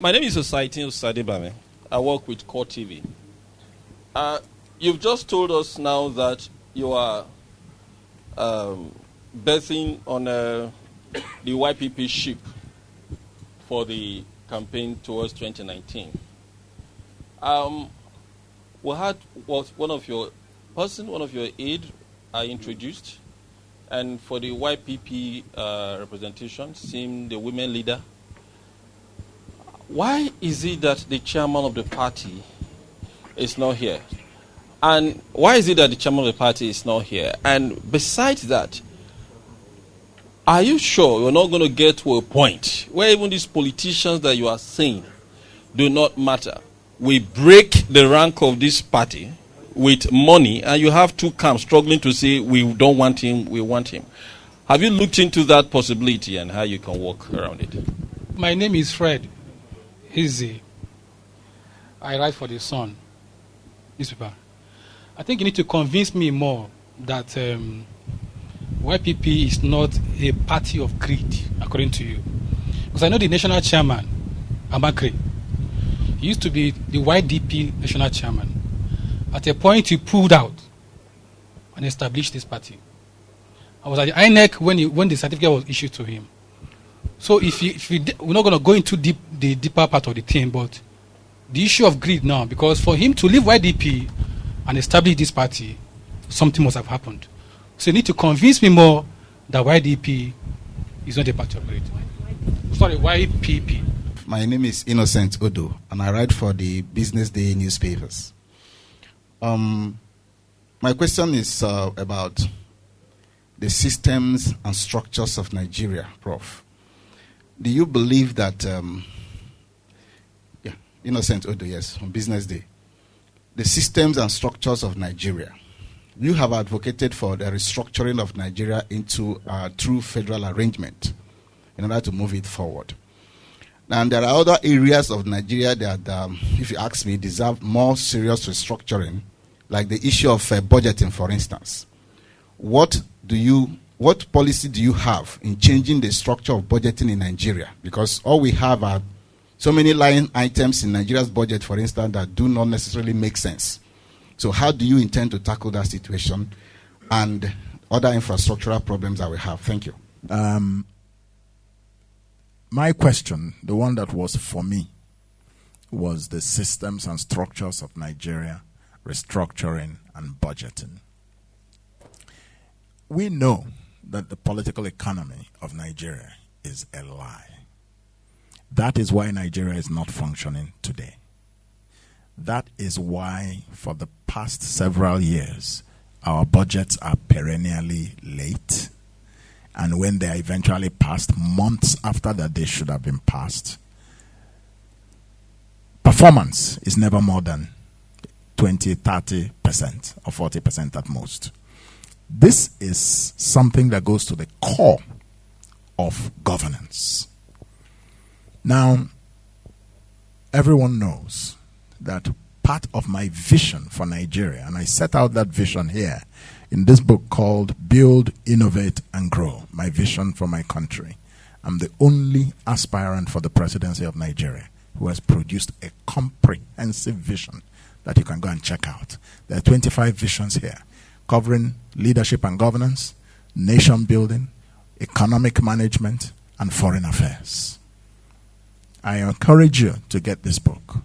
My name is Osaiti Osadebame. I work with Core TV. You've just told us now that you are betting on the YPP ship for the campaign towards 2019. We had one of your aides introduced, and for the YPP representation, seemed the women leader. Why is it that the chairman of the party is not here? And why is it that the chairman of the party is not here? And besides that, are you sure you're not going to get to a point where even these politicians that you are saying do not matter? We break the rank of this party with money, and you have two camps struggling to say, we don't want him, we want him. Have you looked into that possibility and how you can work around it? My name is Fred. Easy. I write for the Sun newspaper. I think you need to convince me more that YPP is not a party of greed, according to you. Because I know the national chairman, Amakre, he used to be the YDP national chairman. At a point, he pulled out and established this party. I was at the INEC when the certificate was issued to him. So we're not going to go into the deeper part of the thing, but the issue of greed now, because for him to leave YDP and establish this party, something must have happened. So you need to convince me more that YDP is not a party of greed. Sorry, YPP. My name is Innocent Odo, and I write for the Business Day newspapers. My question is about the systems and structures of Nigeria, Prof. Do you believe that, Innocent Odo, yes, on Business Day, the systems and structures of Nigeria, you have advocated for the restructuring of Nigeria into a true federal arrangement in order to move it forward. And there are other areas of Nigeria that, if you ask me, deserve more serious restructuring, like the issue of budgeting, for instance. What policy do you have in changing the structure of budgeting in Nigeria? Because all we have are so many line items in Nigeria's budget, for instance, that do not necessarily make sense. So how do you intend to tackle that situation and other infrastructural problems that we have? Thank you. My question, the one that was for me, was the systems and structures of Nigeria, restructuring and budgeting. We know that the political economy of Nigeria is a lie. That is why Nigeria is not functioning today. That is why for the past several years, our budgets are perennially late. And when they are eventually passed, months after that they should have been passed, performance is never more than 20, 30% or 40% at most. This is something that goes to the core of governance. Now, everyone knows that part of my vision for Nigeria, and I set out that vision here in this book called Build, Innovate, and Grow, My Vision for My Country. I'm the only aspirant for the presidency of Nigeria who has produced a comprehensive vision that you can go and check out. There are 25 visions here, covering leadership and governance, nation building, economic management, and foreign affairs. I encourage you to get this book.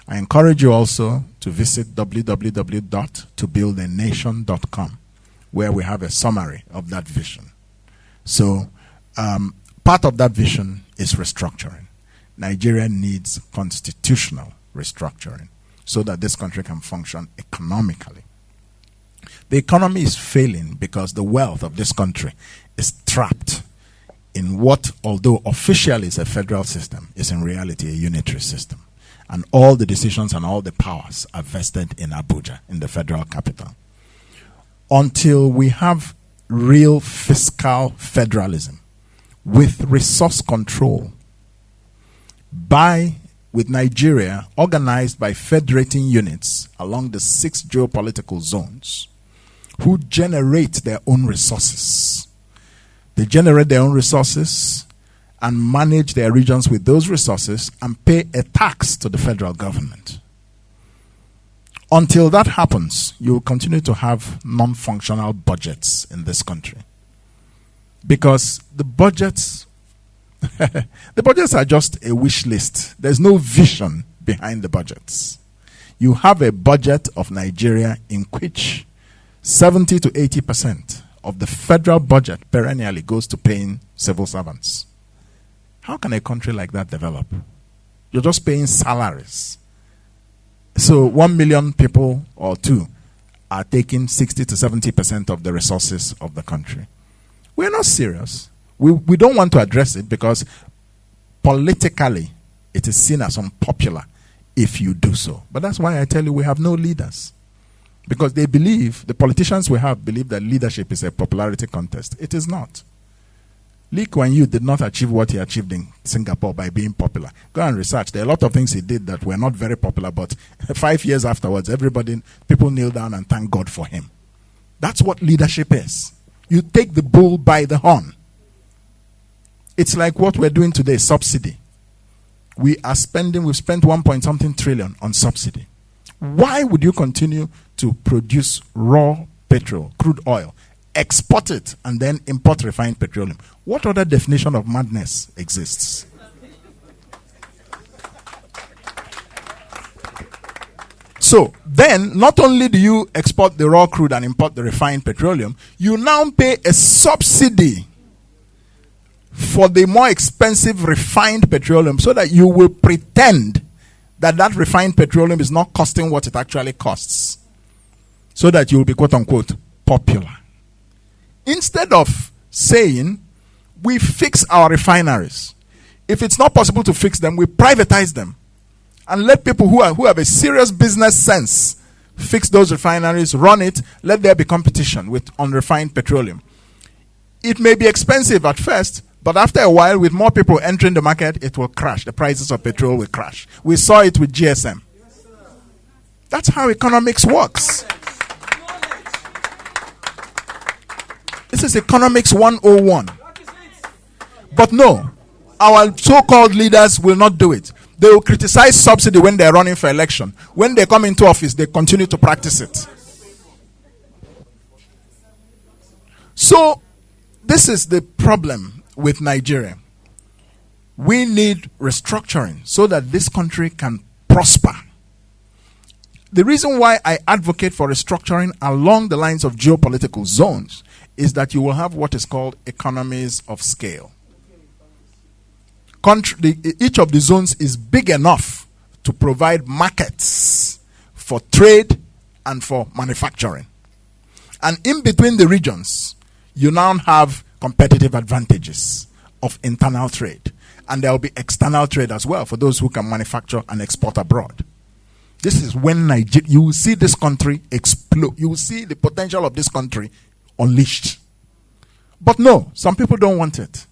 I encourage you also to visit www.tobuildanation.com, where we have a summary of that vision. So, part of that vision is restructuring. Nigeria needs constitutional restructuring so that this country can function economically. The economy is failing because the wealth of this country is trapped in what, although officially is a federal system, is in reality a unitary system. And all the decisions and all the powers are vested in Abuja, in the federal capital. Until we have real fiscal federalism with resource control, with Nigeria organized by federating units along the 6 geopolitical zones who generate their own resources. They generate their own resources and manage their regions with those resources and pay a tax to the federal government. Until that happens, you will continue to have non-functional budgets in this country. Because the budgets are just a wish list. There's no vision behind the budgets. You have a budget of Nigeria in which 70 to 80% of the federal budget perennially goes to paying civil servants. How can a country like that develop? You're just paying salaries. So 1 million people or two are taking 60 to 70% of the resources of the country. We're not serious. We don't want to address it because politically it is seen as unpopular if you do so. But that's why I tell you we have no leaders. Because they believe, the politicians we have believe that leadership is a popularity contest. It is not. Lee Kuan Yew did not achieve what he achieved in Singapore by being popular. Go and research. There are a lot of things he did that were not very popular, but 5 years afterwards, people kneel down and thank God for him. That's what leadership is. You take the bull by the horn. It's like what we're doing today, subsidy. We've spent 1 trillion on subsidy. Why would you continue to produce raw petrol, crude oil, export it, and then import refined petroleum? What other definition of madness exists? So then, not only do you export the raw crude and import the refined petroleum, you now pay a subsidy for the more expensive refined petroleum so that you will pretend that refined petroleum is not costing what it actually costs, so that you will be quote-unquote popular. Instead of saying, we fix our refineries. If it's not possible to fix them, we privatize them and let people who have a serious business sense fix those refineries, run it, let there be competition with unrefined petroleum. It may be expensive at first, but after a while, with more people entering the market, it will crash. The prices of petrol will crash. We saw it with GSM. That's how economics works. This is economics 101. But no, our so-called leaders will not do it. They will criticize subsidy when they're running for election. When they come into office, they continue to practice it. So, this is the problem with Nigeria. We need restructuring so that this country can prosper. The reason why I advocate for restructuring along the lines of geopolitical zones is that you will have what is called economies of scale. Each of the zones is big enough to provide markets for trade and for manufacturing. And in between the regions, you now have competitive advantages of internal trade. And there will be external trade as well for those who can manufacture and export abroad. This is when you will see this country explode. You will see the potential of this country unleashed. But no, some people don't want it.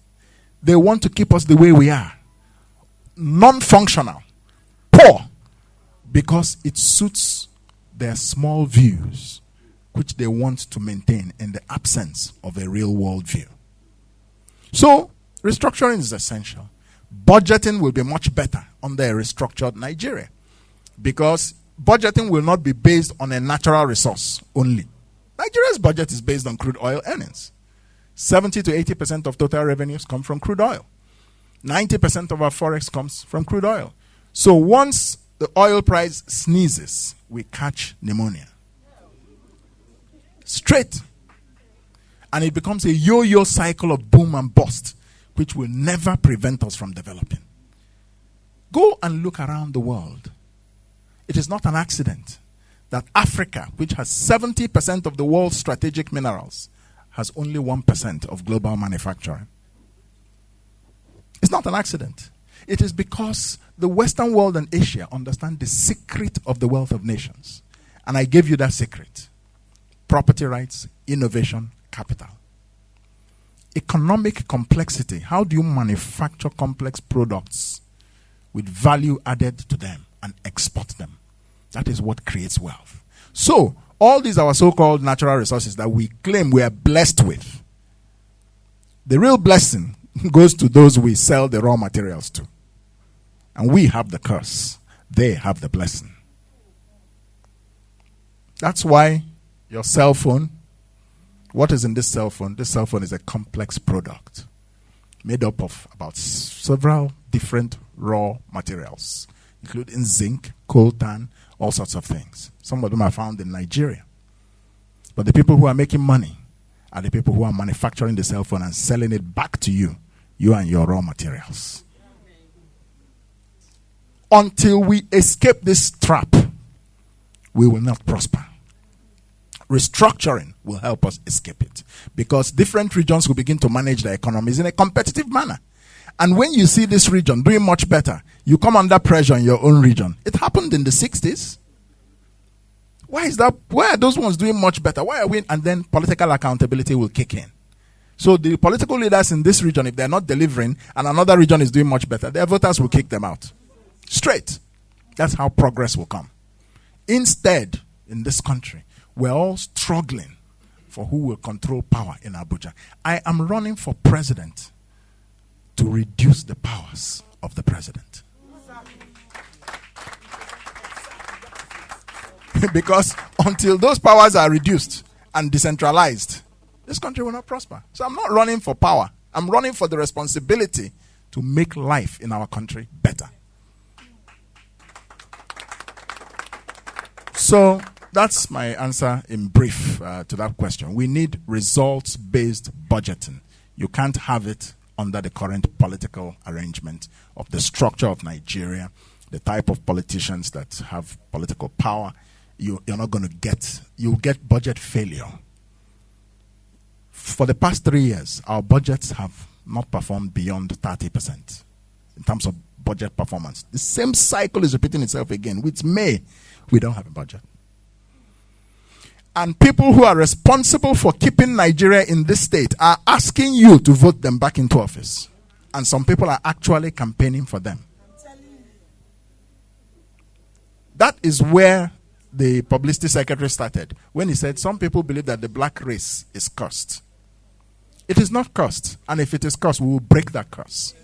They want to keep us the way we are. Non-functional. Poor. Because it suits their small views, which they want to maintain in the absence of a real world view. So, restructuring is essential. Budgeting will be much better under a restructured Nigeria, because budgeting will not be based on a natural resource only. Nigeria's budget is based on crude oil earnings. 70 to 80% of total revenues come from crude oil. 90% of our forex comes from crude oil. So once the oil price sneezes, we catch pneumonia. Straight. And it becomes a yo-yo cycle of boom and bust, which will never prevent us from developing. Go and look around the world. It is not an accident that Africa, which has 70% of the world's strategic minerals, has only 1% of global manufacturing. It's not an accident. It is because the Western world and Asia understand the secret of the wealth of nations. And I gave you that secret. Property rights, innovation, capital. Economic complexity. How do you manufacture complex products with value added to them and export them? That is what creates wealth. So, all these are our so-called natural resources that we claim we are blessed with. The real blessing goes to those we sell the raw materials to. And we have the curse. They have the blessing. That's why your cell phone, what is in this cell phone? This cell phone is a complex product made up of about several different raw materials, including zinc, coltan, all sorts of things. Some of them are found in Nigeria. But the people who are making money are the people who are manufacturing the cell phone and selling it back to you, you and your raw materials. Until we escape this trap, we will not prosper. Restructuring will help us escape it, because different regions will begin to manage their economies in a competitive manner. And when you see this region doing much better, you come under pressure in your own region. It happened in the 60s. Why is that? Why are those ones doing much better? Why are we? And then political accountability will kick in. So the political leaders in this region, if they're not delivering and another region is doing much better, their voters will kick them out. Straight. That's how progress will come. Instead, in this country, we're all struggling for who will control power in Abuja. I am running for president to reduce the powers of the president. Because until those powers are reduced and decentralized, this country will not prosper. So I'm not running for power. I'm running for the responsibility to make life in our country better. So that's my answer in brief to that question. We need results-based budgeting. You can't have it under the current political arrangement of the structure of Nigeria, the type of politicians that have political power. You're not going to get, you'll get budget failure. For the past 3 years, our budgets have not performed beyond 30% in terms of budget performance. The same cycle is repeating itself again. With May, we don't have a budget. And people who are responsible for keeping Nigeria in this state are asking you to vote them back into office. And some people are actually campaigning for them. That is where the publicity secretary started, when he said some people believe that the black race is cursed. It is not cursed. And if it is cursed, we will break that curse.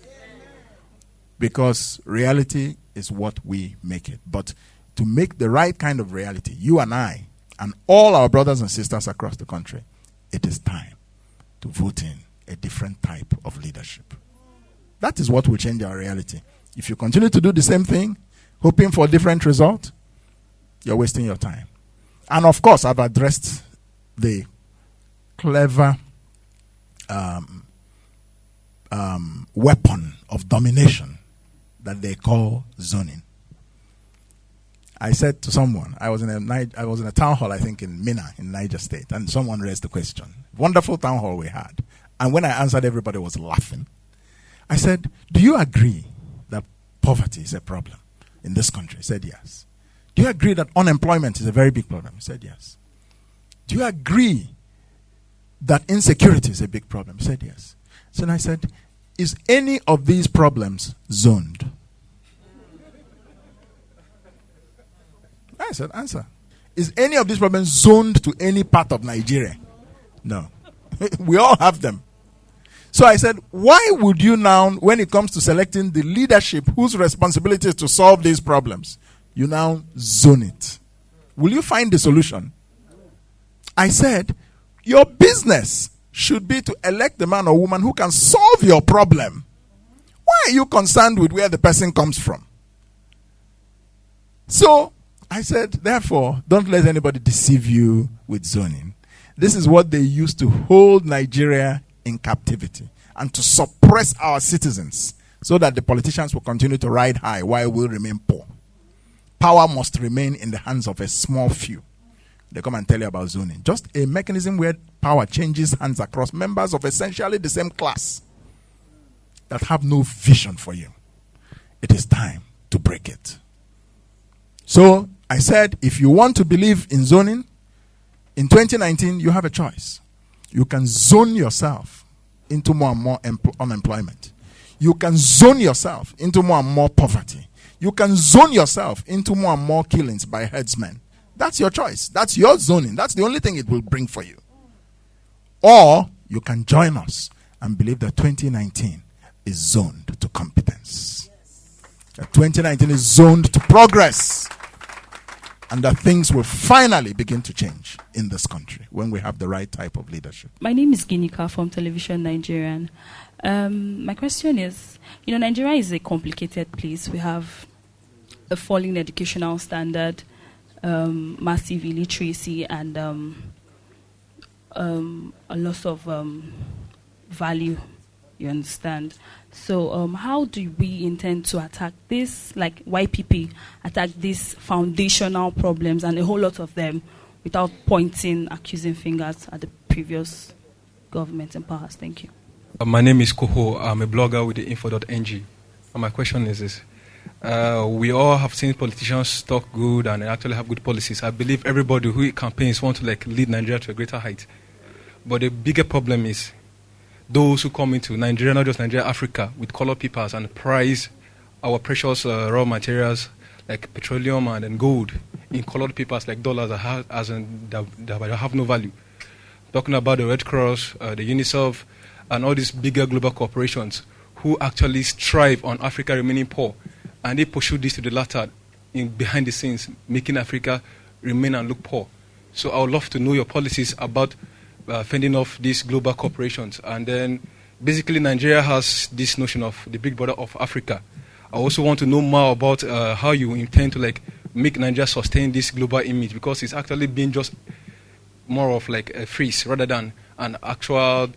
Because reality is what we make it. But to make the right kind of reality, you and I, and all our brothers and sisters across the country, it is time to vote in a different type of leadership. That is what will change our reality. If you continue to do the same thing, hoping for a different result, you're wasting your time. And of course, I've addressed the clever weapon of domination that they call zoning. I said to someone, I was in a town hall, I think in Minna, in Niger State, and someone raised the question. Wonderful town hall we had. And when I answered, everybody was laughing. I said, do you agree that poverty is a problem in this country? He said, yes. Do you agree that unemployment is a very big problem? He said, yes. Do you agree that insecurity is a big problem? He said, yes. So I said, is any of these problems zoned? I said, answer. Is any of these problems zoned to any part of Nigeria? No. We all have them. So I said, why would you now, when it comes to selecting the leadership whose responsibility is to solve these problems, you now zone it? Will you find the solution? I said, your business should be to elect the man or woman who can solve your problem. Why are you concerned with where the person comes from? So I said, therefore, don't let anybody deceive you with zoning. This is what they used to hold Nigeria in captivity and to suppress our citizens so that the politicians will continue to ride high while we remain poor. Power must remain in the hands of a small few. They come and tell you about zoning. Just a mechanism where power changes hands across members of essentially the same class that have no vision for you. It is time to break it. So I said, if you want to believe in zoning, in 2019, you have a choice. You can zone yourself into more and more unemployment. You can zone yourself into more and more poverty. You can zone yourself into more and more killings by herdsmen. That's your choice. That's your zoning. That's the only thing it will bring for you. Or you can join us and believe that 2019 is zoned to competence. That 2019 is zoned to progress. And that things will finally begin to change in this country when we have the right type of leadership. My name is Ginika from Television Nigerian. My question is, Nigeria is a complicated place. We have a falling educational standard, massive illiteracy, and a loss of value, you understand? So how do we intend to attack this, like YPP, attack these foundational problems and a whole lot of them without pointing accusing fingers at the previous government in powers? Thank you. My name is Koho. I'm a blogger with the info.ng. And my question is this. We all have seen politicians talk good and actually have good policies. I believe everybody who campaigns want to lead Nigeria to a greater height. But the bigger problem is those who come into Nigeria, not just Nigeria, Africa, with color papers and price our precious raw materials like petroleum and then gold in colored papers like dollars that have no value. Talking about the Red Cross, the UNICEF, and all these bigger global corporations who actually strive on Africa remaining poor. And they pursue this to the latter behind the scenes, making Africa remain and look poor. So I would love to know your policies about fending off these global corporations. And then basically Nigeria has this notion of the big brother of Africa. I also want to know more about how you intend to make Nigeria sustain this global image, because it's actually been just more of a phrase rather than an actual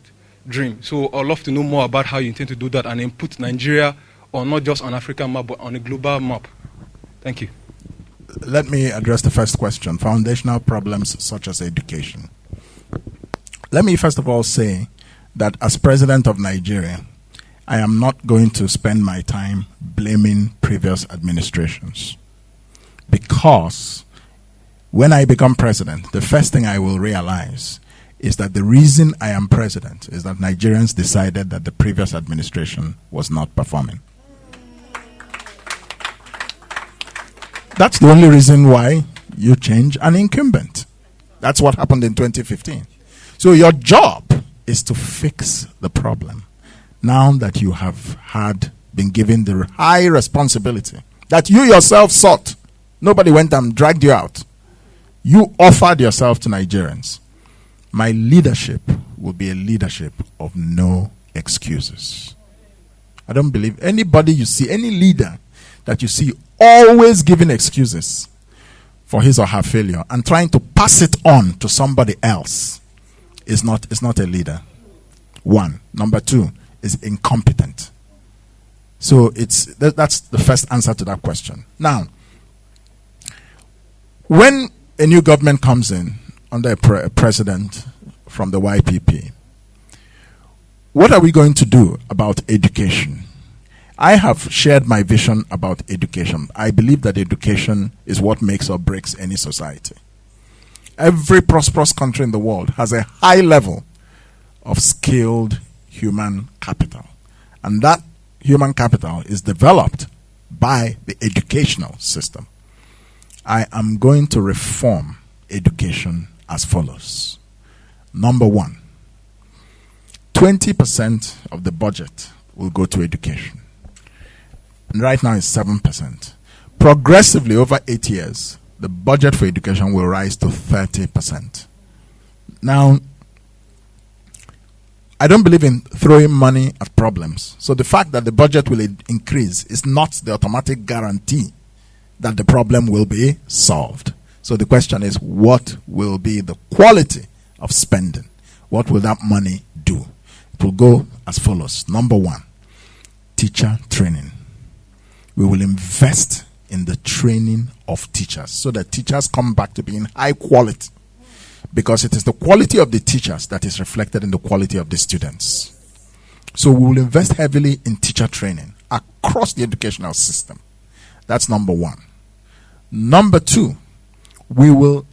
dream. So I'd love to know more about how you intend to do that and then put Nigeria on not just on African map but on a global map. Thank you. Let me address the first question, foundational problems such as education. Let me first of all say that as president of Nigeria, I am not going to spend my time blaming previous administrations, because when I become president, the first thing I will realize is that the reason I am president is that Nigerians decided that the previous administration was not performing. That's the only reason why you change an incumbent. That's what happened in 2015. So your job is to fix the problem. Now that you have been given the high responsibility that you yourself sought, nobody went and dragged you out. You offered yourself to Nigerians. My leadership will be a leadership of no excuses. I don't believe anybody you see, any leader that you see always giving excuses for his or her failure and trying to pass it on to somebody else is not a leader. One. Number two, is incompetent. So that's the first answer to that question. Now, when a new government comes in under a president from the YPP, what are we going to do about education? I have shared my vision about education. I believe that education is what makes or breaks any society. Every prosperous country in the world has a high level of skilled human capital. And that human capital is developed by the educational system. I am going to reform education as follows. Number one, 20% of the budget will go to education. And right now it's 7%. Progressively over 8 years, the budget for education will rise to 30%. Now, I don't believe in throwing money at problems. So the fact that the budget will increase is not the automatic guarantee that the problem will be solved. So the question is, what will be the quality of spending? What will that money do? It will go as follows. Number one, teacher training. We will invest in the training of teachers so that teachers come back to being high quality, because it is the quality of the teachers that is reflected in the quality of the students. So we will invest heavily in teacher training across the educational system. That's number one. Number two, we will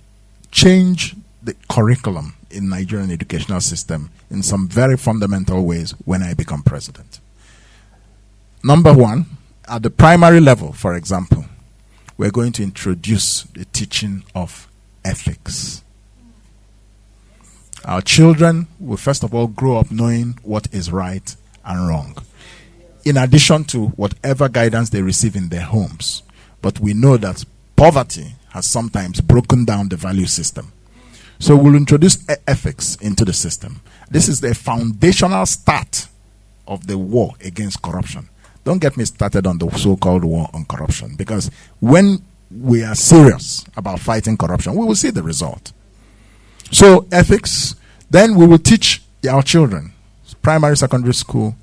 change the curriculum in Nigerian educational system in some very fundamental ways when I become president. Number one, at the primary level, for example, we're going to introduce the teaching of ethics. Our children will first of all grow up knowing what is right and wrong, in addition to whatever guidance they receive in their homes. But we know that poverty has sometimes broken down the value system. So we'll introduce ethics into the system. This is the foundational start of the war against corruption. Don't get me started on the so-called war on corruption, because when we are serious about fighting corruption, we will see the result. So ethics, then we will teach our children, primary, secondary school,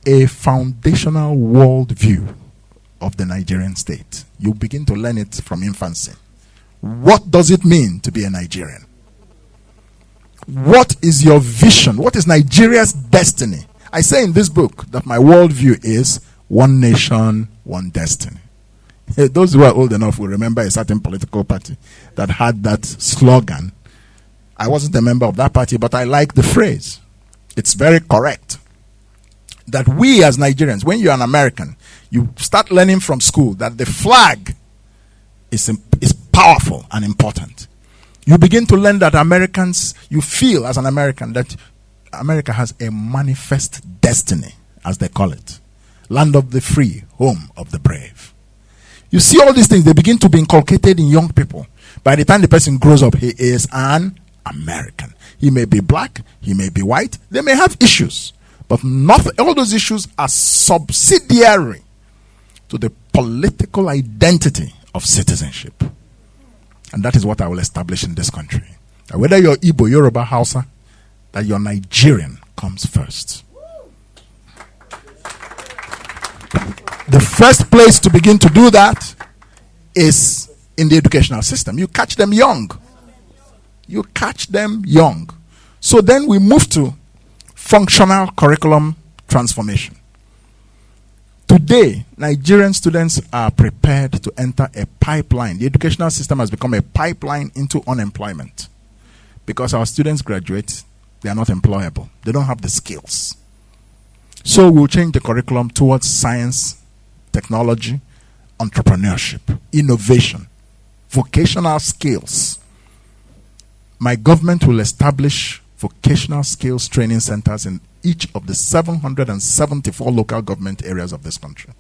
a foundational worldview of the Nigerian state. You begin to learn it from infancy. What does it mean to be a Nigerian? What is your vision? What is Nigeria's destiny? I say in this book that my worldview is one nation, one destiny. Those who are old enough will remember a certain political party that had that slogan. I wasn't a member of that party, but I like the phrase. It's very correct. That we as Nigerians, when you're an American, you start learning from school that the flag is powerful and important. You begin to learn that Americans, you feel as an American that America has a manifest destiny, as they call it. Land of the free, home of the brave. You see all these things, they begin to be inculcated in young people. By the time the person grows up, he is an American. He may be black, he may be white, they may have issues. But all those issues are subsidiary to the political identity of citizenship. And that is what I will establish in this country. That whether you're Igbo, Yoruba, Hausa, that your Nigerian comes first. The first place to begin to do that is in the educational system. You catch them young. You catch them young. So then we move to functional curriculum transformation. Today, Nigerian students are prepared to enter a pipeline. The educational system has become a pipeline into unemployment. Because our students graduate, they are not employable. They don't have the skills. So we'll change the curriculum towards science, technology, entrepreneurship, innovation, vocational skills. My government will establish vocational skills training centers in each of the 774 local government areas of this country,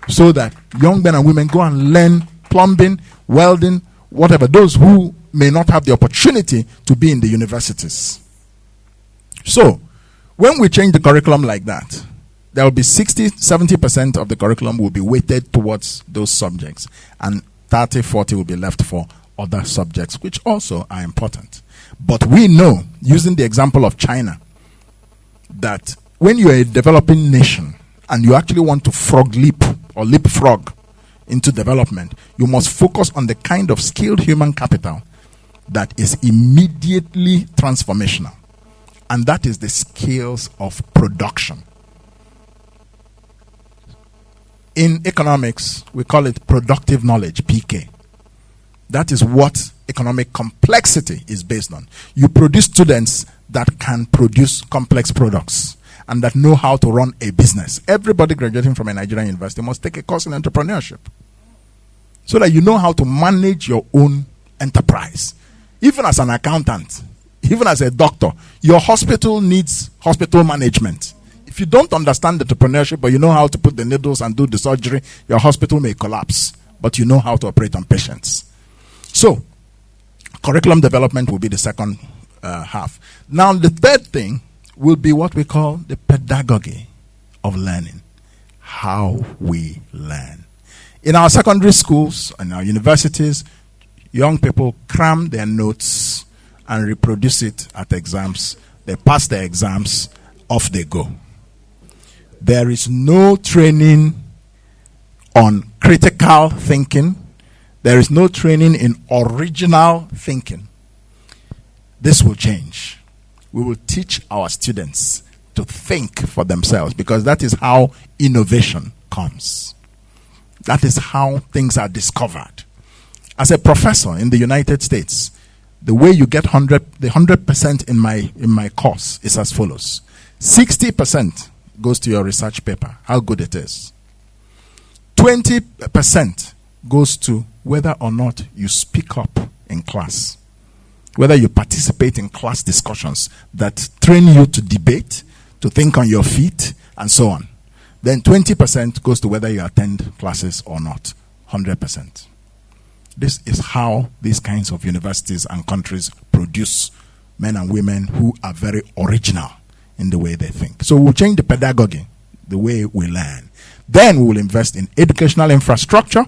so that young men and women go and learn plumbing, welding, whatever, those who may not have the opportunity to be in the universities. So when we change the curriculum like that, there will be 60-70% of the curriculum will be weighted towards those subjects, and 30-40 will be left for other subjects, which also are important. But we know, using the example of China, that when you are a developing nation and you actually want to frog leap or leapfrog into development, you must focus on the kind of skilled human capital that is immediately transformational. And that is the skills of production. In economics, we call it productive knowledge, PK. That is what economic complexity is based on. You produce students that can produce complex products and that know how to run a business. Everybody graduating from a Nigerian university must take a course in entrepreneurship, so that you know how to manage your own enterprise. Even as an accountant, even as a doctor, your hospital needs hospital management. If you don't understand entrepreneurship, but you know how to put the needles and do the surgery, your hospital may collapse, but you know how to operate on patients. So, curriculum development will be the second half. Now, the third thing will be what we call the pedagogy of learning. How we learn. In our secondary schools and our universities, young people cram their notes and reproduce it at exams. They pass their exams, off they go. There is no training on critical thinking. There is no training in original thinking. This will change. We will teach our students to think for themselves, because that is how innovation comes. That is how things are discovered. As a professor in the United States, the way you get 100% in my course is as follows. 60% goes to your research paper, how good it is. 20% goes to whether or not you speak up in class. whether you participate in class discussions that train you to debate, to think on your feet, and so on. Then 20% goes to whether you attend classes or not. 100%. This is how these kinds of universities and countries produce men and women who are very original in the way they think. So we'll change the pedagogy, the way we learn. Then we will invest in educational infrastructure.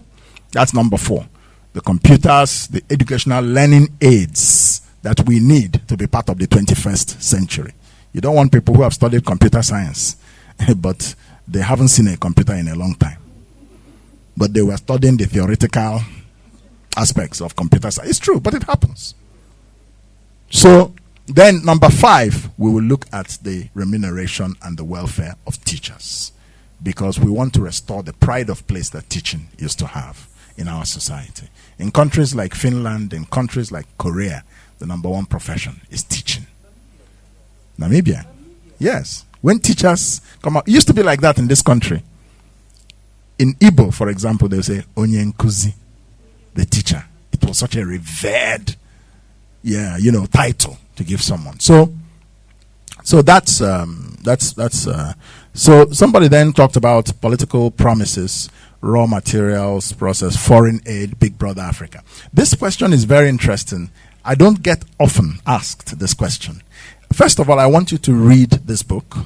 That's number 4. The computers, the educational learning aids that we need to be part of the 21st century. You don't want people who have studied computer science, but they haven't seen a computer in a long time. But they were studying the theoretical aspects of computer science. It's true, but it happens. So then number 5, we will look at the remuneration and the welfare of teachers, because we want to restore the pride of place that teaching used to have in our society. In countries like Finland, in countries like Korea, the number 1 profession is teaching. Namibia, yes. When teachers come out, it used to be like that in this country. In Igbo, for example, they say Onye Nkuzi, the teacher. It was such a revered, title to give someone. So that's so somebody then talked about political promises, raw materials, process, foreign aid, Big Brother Africa. This question is very interesting. I don't get often asked this question. First of all, I want you to read this book,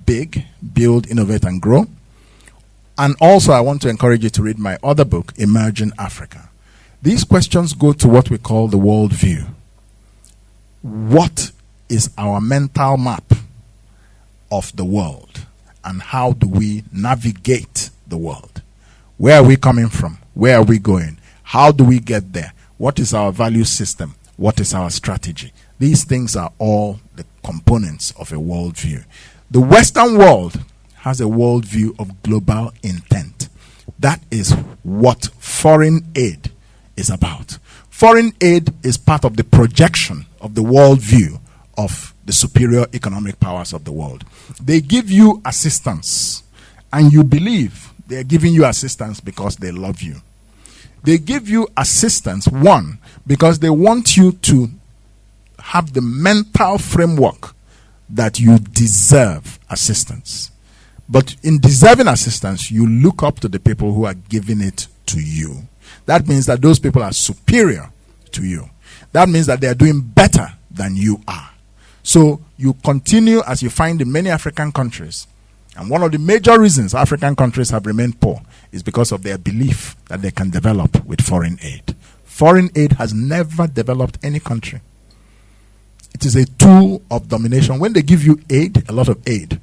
Big, Build, Innovate, and Grow. And also, I want to encourage you to read my other book, Emerging Africa. These questions go to what we call the world view. What is our mental map of the world? And how do we navigate the world? Where are we coming from? Where are we going? How do we get there? What is our value system? What is our strategy? These things are all the components of a worldview. The Western world has a worldview of global intent. That is what foreign aid is about. Foreign aid is part of the projection of the worldview of the superior economic powers of the world. They give you assistance, and you believe they are giving you assistance because they love you. They give you assistance, 1, because they want you to have the mental framework that you deserve assistance. But in deserving assistance, you look up to the people who are giving it to you. That means that those people are superior to you. That means that they are doing better than you are. So you continue, as you find in many African countries, and one of the major reasons African countries have remained poor is because of their belief that they can develop with foreign aid. Foreign aid has never developed any country. It is a tool of domination. When they give you aid, a lot of aid,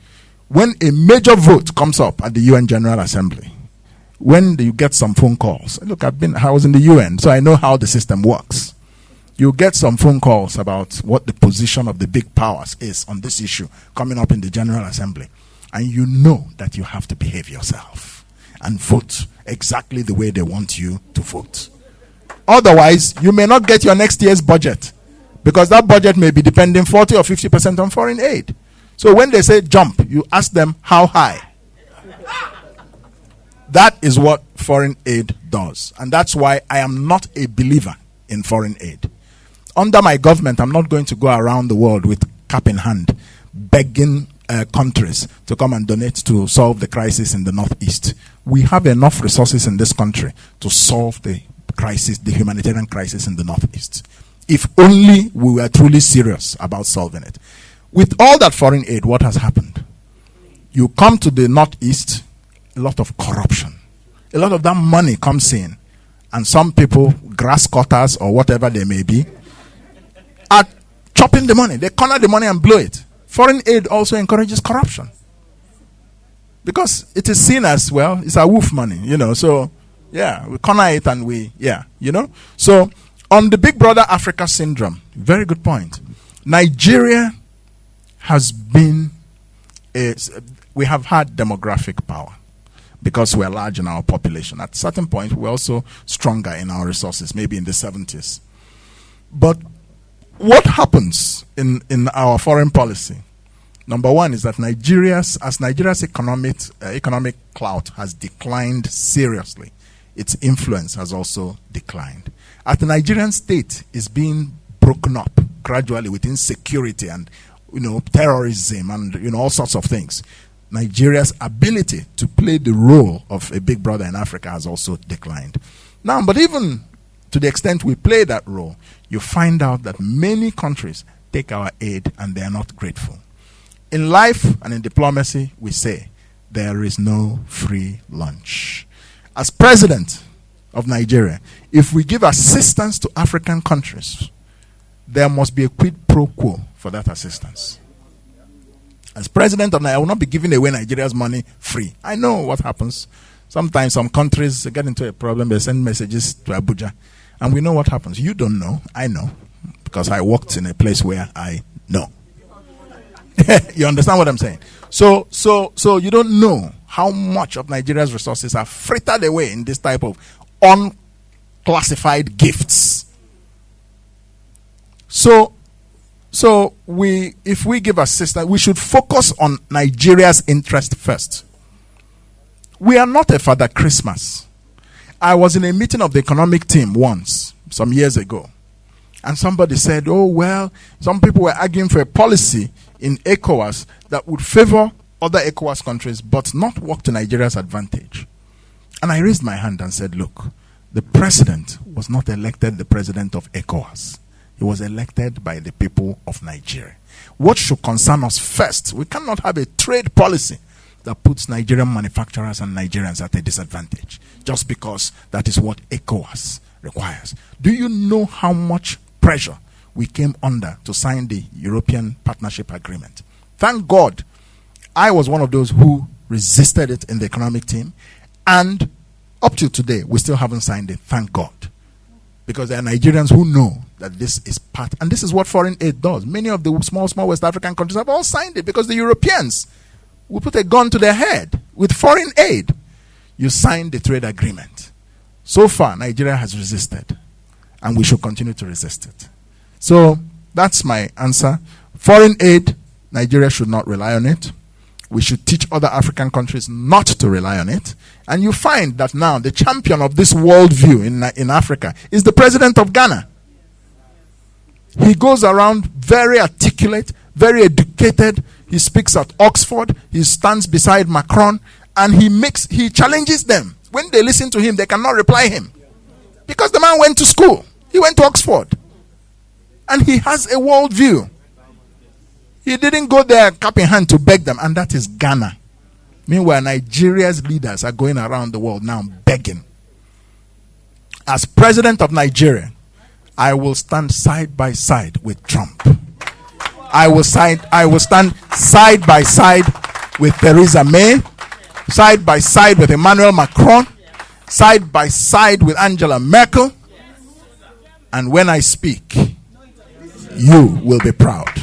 when a major vote comes up at the UN General Assembly, when you get some phone calls, look, I was in the UN, so I know how the system works. You get some phone calls about what the position of the big powers is on this issue coming up in the General Assembly. And you know that you have to behave yourself and vote exactly the way they want you to vote. Otherwise, you may not get your next year's budget, because that budget may be depending 40 or 50% on foreign aid. So when they say jump, you ask them how high. That is what foreign aid does. And that's why I am not a believer in foreign aid. Under my government, I'm not going to go around the world with cap in hand, begging countries to come and donate to solve the crisis in the Northeast. We have enough resources in this country to solve the crisis, the humanitarian crisis in the Northeast. If only we were truly serious about solving it. With all that foreign aid, what has happened? You come to the Northeast, a lot of corruption. A lot of that money comes in, and some people, grass cutters or whatever they may be, are chopping the money. They corner the money and blow it. Foreign aid also encourages corruption, because it is seen as, well, it's a wolf money, so yeah, we corner it and so on the Big Brother Africa syndrome, very good point. Nigeria has been we have had demographic power because we're large in our population. At a certain point, we're also stronger in our resources, maybe in the 70s. But what happens in our foreign policy? Number 1 is that Nigeria's economic clout has declined seriously. Its influence has also declined. At the Nigerian state is being broken up gradually with insecurity and, terrorism and, all sorts of things. Nigeria's ability to play the role of a big brother in Africa has also declined. Now, but even to the extent we play that role, you find out that many countries take our aid and they are not grateful. In life and in diplomacy, we say, there is no free lunch. As president of Nigeria, if we give assistance to African countries, there must be a quid pro quo for that assistance. As president of Nigeria, I will not be giving away Nigeria's money free. I know what happens. Sometimes some countries get into a problem, they send messages to Abuja, and we know what happens. You don't know, I know, because I worked in a place where I know. You understand what I'm saying? So you don't know how much of Nigeria's resources are frittered away in this type of unclassified gifts. So if we give assistance, we should focus on Nigeria's interest first. We are not a Father Christmas. I was in a meeting of the economic team once, some years ago, and somebody said, oh, well, some people were arguing for a policy in ECOWAS that would favor other ECOWAS countries but not work to Nigeria's advantage. And I raised my hand and said, look, the president was not elected the president of ECOWAS. He was elected by the people of Nigeria. What should concern us first? We cannot have a trade policy that puts Nigerian manufacturers and Nigerians at a disadvantage just because that is what ECOWAS requires. Do you know how much pressure we came under to sign the European Partnership Agreement? Thank God I was one of those who resisted it in the economic team, and up till today we still haven't signed it. Thank God. Because there are Nigerians who know that this is part, and this is what foreign aid does. Many of the small West African countries have all signed it because the Europeans will put a gun to their head with foreign aid. You signed the trade agreement. So far, Nigeria has resisted, and we should continue to resist it. So that's my answer. Foreign aid, Nigeria should not rely on it. We should teach other African countries not to rely on it. And you find that now the champion of this worldview in Africa is the president of Ghana. He goes around very articulate, very educated. He speaks at Oxford. He stands beside Macron, and he challenges them. When they listen to him, they cannot reply him because the man went to school. He went to Oxford, and he has a worldview. He didn't go there cap in hand to beg them, and that is Ghana. Meanwhile, Nigeria's leaders are going around the world now begging. As president of Nigeria, I will stand side by side with Trump. I will stand side by side with Theresa May, side by side with Emmanuel Macron, side by side with Angela Merkel. And when I speak, you will be proud.